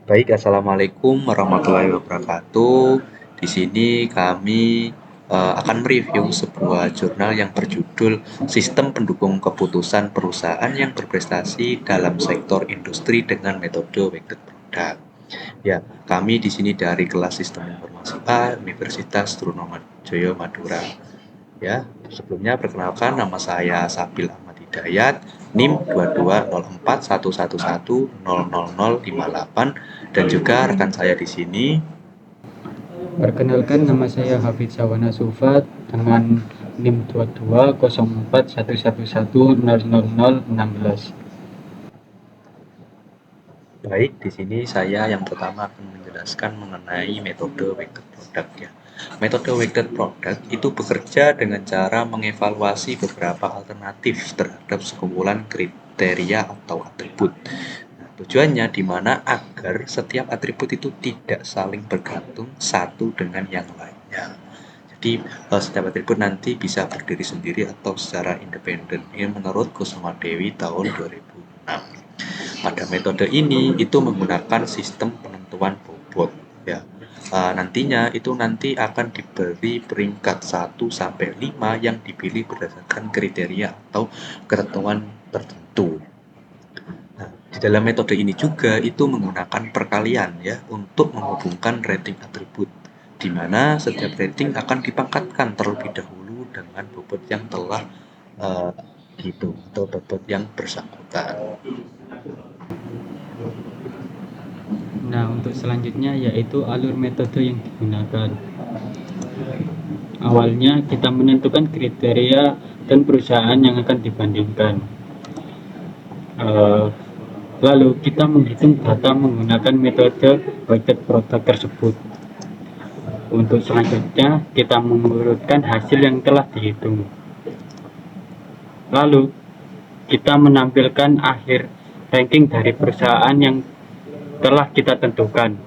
Baik, Assalamualaikum warahmatullahi wabarakatuh. Di sini kami akan mereview sebuah jurnal yang berjudul Sistem Pendukung Keputusan Perusahaan yang Berprestasi dalam Sektor Industri dengan Metode Weighted Product. Ya, kami di sini dari kelas Sistem Informasi A, Universitas Trunojoyo Madura. Ya, sebelumnya perkenalkan nama saya Sabil Ahmad Hidayat, NIM 220411100058 dan juga rekan saya di sini. Perkenalkan, nama saya Hafid Sawana Sufat dengan NIM 220411100016. Baik, di sini saya yang pertama akan menjelaskan mengenai metode weighted product ya. Metode weighted product itu bekerja dengan cara mengevaluasi beberapa alternatif terhadap sekumpulan kriteria atau atribut. Nah, tujuannya di mana agar setiap atribut itu tidak saling bergantung satu dengan yang lainnya. Jadi setiap atribut nanti bisa berdiri sendiri atau secara independen. Ini menurut Kusuma Dewi tahun 2006. Pada metode ini itu menggunakan sistem penentuan bobot ya. Nantinya itu nanti akan diberi peringkat 1 sampai 5 yang dipilih berdasarkan kriteria atau ketentuan tertentu. Nah, di dalam metode ini juga itu menggunakan perkalian ya untuk menghubungkan rating atribut, di mana setiap rating akan dipangkatkan terlebih dahulu dengan bobot yang telah uh, dihitung atau bobot yang bersangkutan. Nah, untuk selanjutnya yaitu alur metode yang digunakan. Awalnya kita menentukan kriteria dan perusahaan yang akan dibandingkan. Eh, Lalu kita menghitung data menggunakan metode weighted product tersebut. Untuk selanjutnya kita mengurutkan hasil yang telah dihitung. Lalu kita menampilkan akhir ranking dari perusahaan yang telah kita tentukan.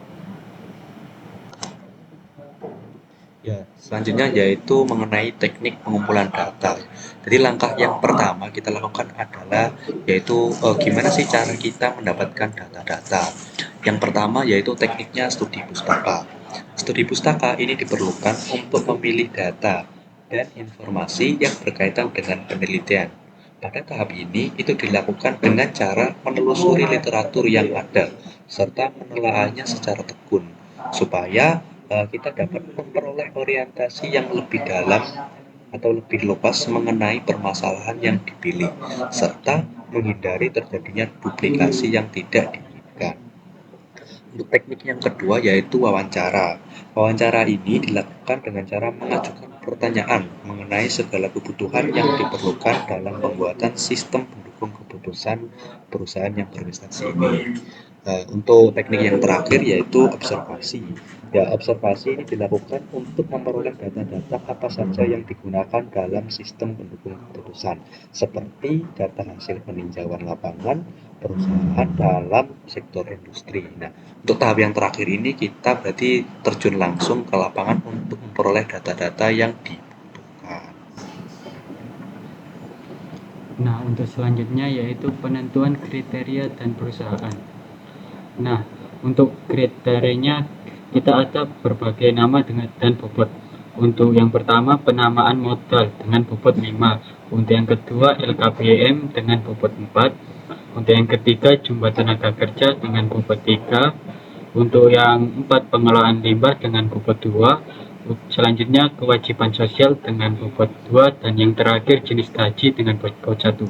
Ya, selanjutnya yaitu mengenai teknik pengumpulan data. Jadi langkah yang pertama kita lakukan adalah yaitu gimana sih cara kita mendapatkan data-data. Yang pertama yaitu tekniknya studi pustaka. Studi pustaka ini diperlukan untuk memilih data dan informasi yang berkaitan dengan penelitian. Pada tahap ini itu dilakukan dengan cara menelusuri literatur yang ada serta menelaahnya secara tekun supaya kita dapat memperoleh orientasi yang lebih dalam atau lebih luas mengenai permasalahan yang dipilih, serta menghindari terjadinya duplikasi yang tidak diinginkan. Untuk teknik yang kedua yaitu wawancara. Wawancara ini dilakukan dengan cara mengajukan pertanyaan mengenai segala kebutuhan yang diperlukan dalam pembuatan sistem pendukung keputusan perusahaan yang berinvestasi ini. Untuk teknik yang terakhir yaitu observasi. Ya, observasi ini dilakukan untuk memperoleh data-data apa saja yang digunakan dalam sistem pendukung keputusan, seperti data hasil peninjauan lapangan perusahaan dalam sektor industri. Nah, untuk tahap yang terakhir ini kita berarti terjun langsung ke lapangan untuk memperoleh data-data yang dibutuhkan. Nah, untuk selanjutnya yaitu penentuan kriteria dan perusahaan. Nah, untuk kriterianya kita ada berbagai nama dengan dan bobot. Untuk yang pertama penamaan modal dengan bobot 5. Untuk yang kedua LKPM dengan bobot 4. Untuk yang ketiga jumlah tenaga kerja dengan bobot 3. Untuk yang empat pengelolaan limbah dengan bobot 2. Selanjutnya kewajiban sosial dengan bobot 2 dan yang terakhir jenis gaji dengan bobot 1.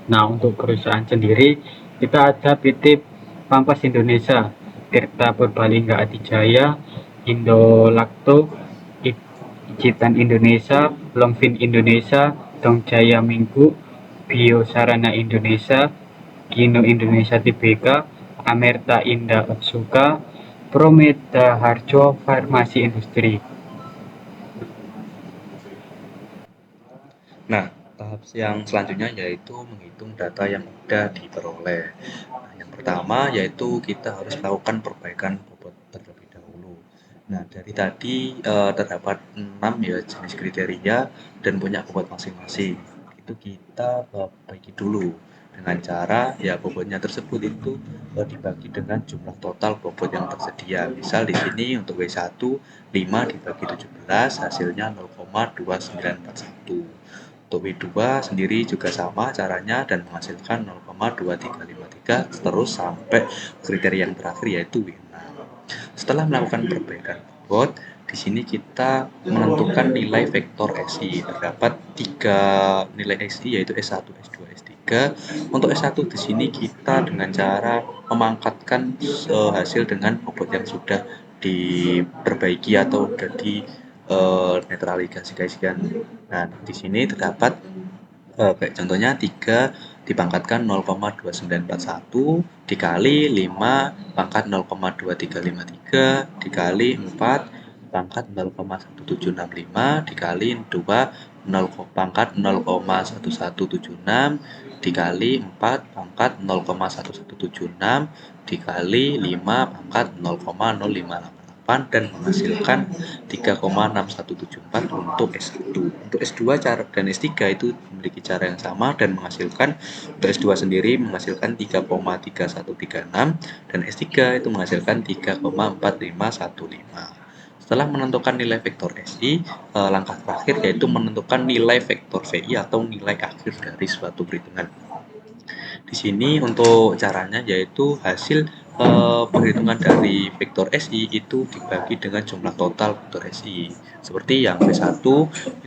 Nah, untuk perusahaan sendiri kita ada PT Pampas Indonesia, Tirta Purbalingga Adijaya, Indolakto, Icitan Indonesia, Longfin Indonesia, Dongjaya Minggu, Bio Sarana Indonesia, Kino Indonesia Tbk, Amerta Indah Otsuka, Prometa Harjo Farmasi Industri. Nah, tahap yang selanjutnya yaitu menghitung data yang sudah diperoleh. Nah, yang pertama yaitu kita harus melakukan perbaikan bobot terlebih dahulu. Nah, dari tadi terdapat 6 ya jenis kriteria dan punya bobot masing-masing. Itu kita perbaiki dulu. dengan cara ya bobotnya tersebut itu dibagi dengan jumlah total bobot yang tersedia. Misal di sini untuk W1 5 dibagi 17 hasilnya 0,2941. Untuk W2 sendiri juga sama caranya dan menghasilkan 0,2353 terus sampai kriteria yang terakhir yaitu W6. Setelah melakukan perbaikan bobot, di sini kita menentukan nilai vektor SI. Terdapat 3 nilai SI yaitu S1, S2, S3. Untuk S1 di sini kita dengan cara memangkatkan hasil dengan bobot yang sudah diperbaiki atau sudah di netralisasikan. Nah, di sini terdapat kayak contohnya 3 dipangkatkan 0,2941 dikali 5 pangkat 0,2353 dikali 4 pangkat 0,1765 dikali 2 0 pangkat 0,1176 dikali 4 pangkat 0,1176 dikali 5 pangkat 0,0588 dan menghasilkan 3,6174 untuk S1. Untuk S2 dan S3 itu memiliki cara yang sama dan menghasilkan untuk S2 sendiri menghasilkan 3,3136 dan S3 itu menghasilkan 3,4515. Setelah menentukan nilai vektor SI, langkah terakhir yaitu menentukan nilai vektor VI atau nilai akhir dari suatu perhitungan. Di sini untuk caranya yaitu hasil perhitungan dari vektor SI itu dibagi dengan jumlah total vektor SI. Seperti yang V1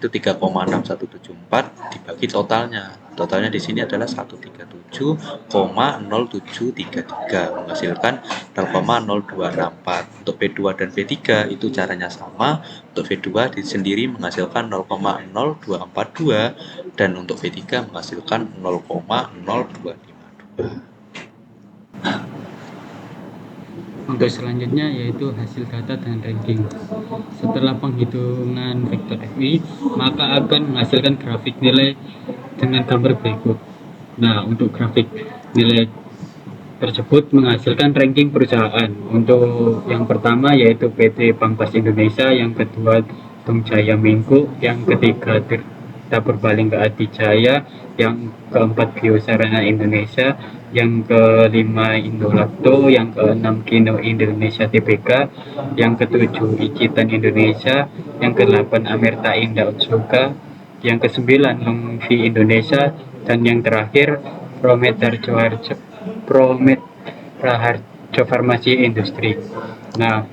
itu 3,6174 dibagi totalnya. Totalnya di sini adalah 137,0733 menghasilkan 0,0264. Untuk V2 dan V3 itu caranya sama. Untuk V2 sendiri menghasilkan 0,0242 dan untuk V3 menghasilkan 0,0252. Untuk selanjutnya yaitu hasil data dan ranking. Setelah penghitungan vektor FI, maka akan menghasilkan grafik nilai dengan gambar berikut. Nah, untuk grafik nilai tersebut menghasilkan ranking perusahaan. Untuk yang pertama yaitu PT Pampas Indonesia, yang kedua Dongjaya Minggu, yang ketiga Tirta Purbalingga Adijaya, yang keempat Biosarana Indonesia, yang kelima Indolabdo, yang keenam Kino Indonesia Tbk, yang ketujuh Icitan Indonesia, yang kedelapan Amerta Indah Utsuka, yang kesembilan Longvi Indonesia, dan yang terakhir Promet Raharjo Farmasi Industri. Nah,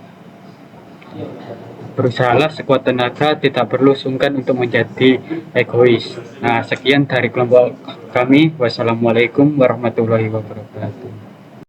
berusahalah sekuat tenaga, tidak perlu sungkan untuk menjadi egois. Nah, sekian dari kelompok kami. Wassalamualaikum warahmatullahi wabarakatuh.